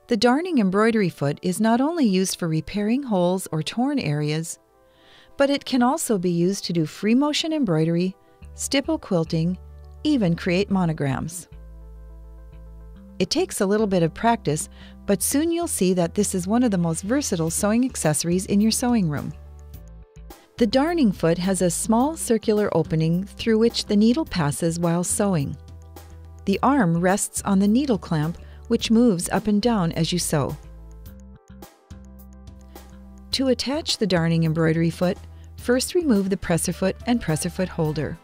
The darning embroidery foot is not only used for repairing holes or torn areas, but it can also be used to do free motion embroidery, stipple quilting, even create monograms. It takes a little bit of practice, but soon you'll see that this is one of the most versatile sewing accessories in your sewing room. The darning foot has a small circular opening through which the needle passes while sewing. The arm rests on the needle clamp, which moves up and down as you sew. To attach the darning embroidery foot, first remove the presser foot and presser foot holder.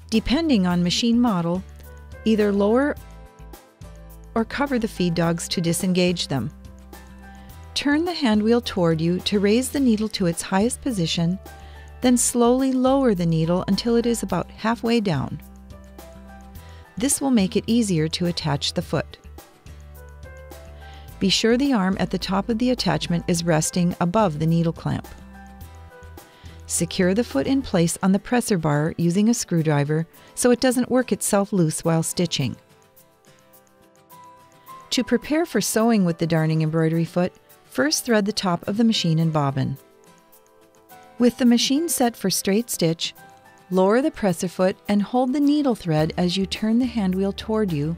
Depending on machine model, either lower or cover the feed dogs to disengage them. Turn the hand wheel toward you to raise the needle to its highest position, then slowly lower the needle until it is about halfway down. This will make it easier to attach the foot. Be sure the arm at the top of the attachment is resting above the needle clamp. Secure the foot in place on the presser bar using a screwdriver so it doesn't work itself loose while stitching. To prepare for sewing with the darning embroidery foot, first thread the top of the machine and bobbin. With the machine set for straight stitch, lower the presser foot and hold the needle thread as you turn the hand wheel toward you,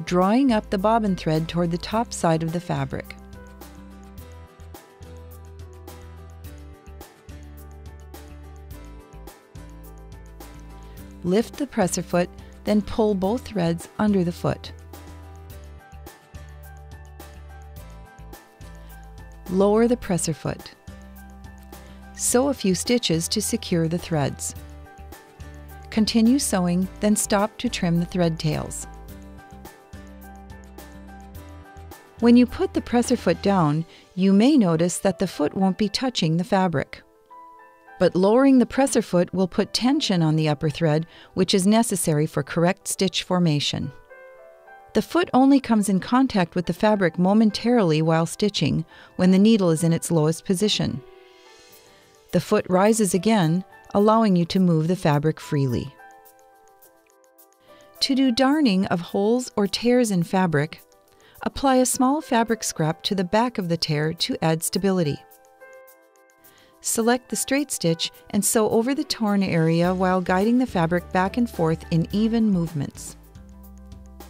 drawing up the bobbin thread toward the top side of the fabric. Lift the presser foot, then pull both threads under the foot. Lower the presser foot. Sew a few stitches to secure the threads. Continue sewing, then stop to trim the thread tails. When you put the presser foot down, you may notice that the foot won't be touching the fabric. But lowering the presser foot will put tension on the upper thread, which is necessary for correct stitch formation. The foot only comes in contact with the fabric momentarily while stitching, when the needle is in its lowest position. The foot rises again, allowing you to move the fabric freely. To do darning of holes or tears in fabric, apply a small fabric scrap to the back of the tear to add stability. Select the straight stitch and sew over the torn area while guiding the fabric back and forth in even movements.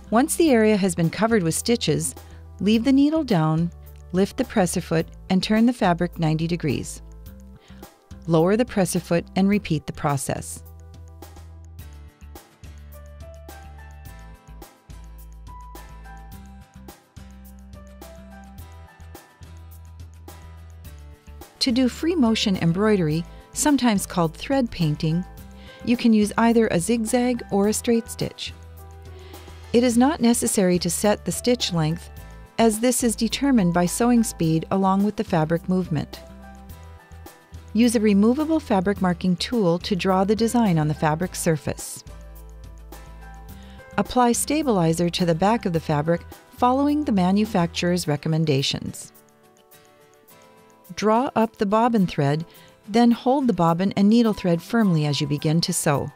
Once the area has been covered with stitches, leave the needle down, lift the presser foot, and turn the fabric 90 degrees. Lower the presser foot and repeat the process. To do free motion embroidery, sometimes called thread painting, you can use either a zigzag or a straight stitch. It is not necessary to set the stitch length, as this is determined by sewing speed along with the fabric movement. Use a removable fabric marking tool to draw the design on the fabric surface. Apply stabilizer to the back of the fabric following the manufacturer's recommendations. Draw up the bobbin thread, then hold the bobbin and needle thread firmly as you begin to sew.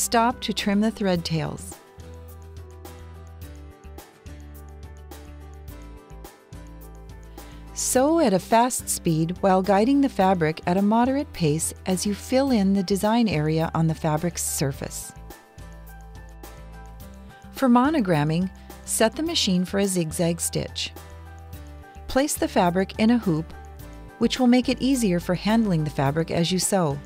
Stop to trim the thread tails. Sew at a fast speed while guiding the fabric at a moderate pace as you fill in the design area on the fabric's surface. For monogramming, set the machine for a zigzag stitch. Place the fabric in a hoop, which will make it easier for handling the fabric as you sew.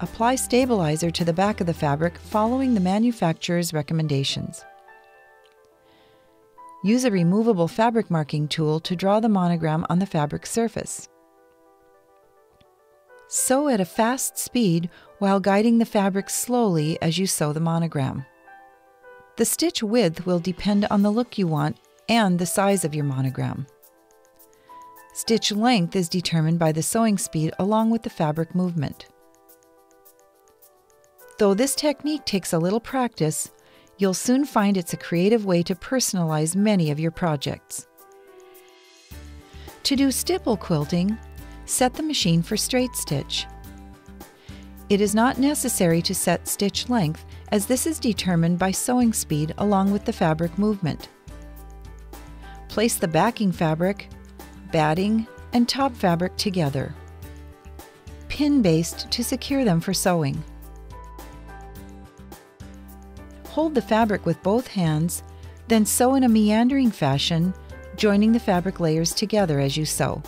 Apply stabilizer to the back of the fabric following the manufacturer's recommendations. Use a removable fabric marking tool to draw the monogram on the fabric surface. Sew at a fast speed while guiding the fabric slowly as you sew the monogram. The stitch width will depend on the look you want and the size of your monogram. Stitch length is determined by the sewing speed along with the fabric movement. Though this technique takes a little practice, You'll soon find it's a creative way to personalize many of your projects. To do stipple quilting, set the machine for straight stitch. It is not necessary to set stitch length, as this is determined by sewing speed along with the fabric movement. Place the backing fabric, batting, and top fabric together. Pin baste to secure them for sewing. Hold the fabric with both hands, then sew in a meandering fashion, joining the fabric layers together as you sew.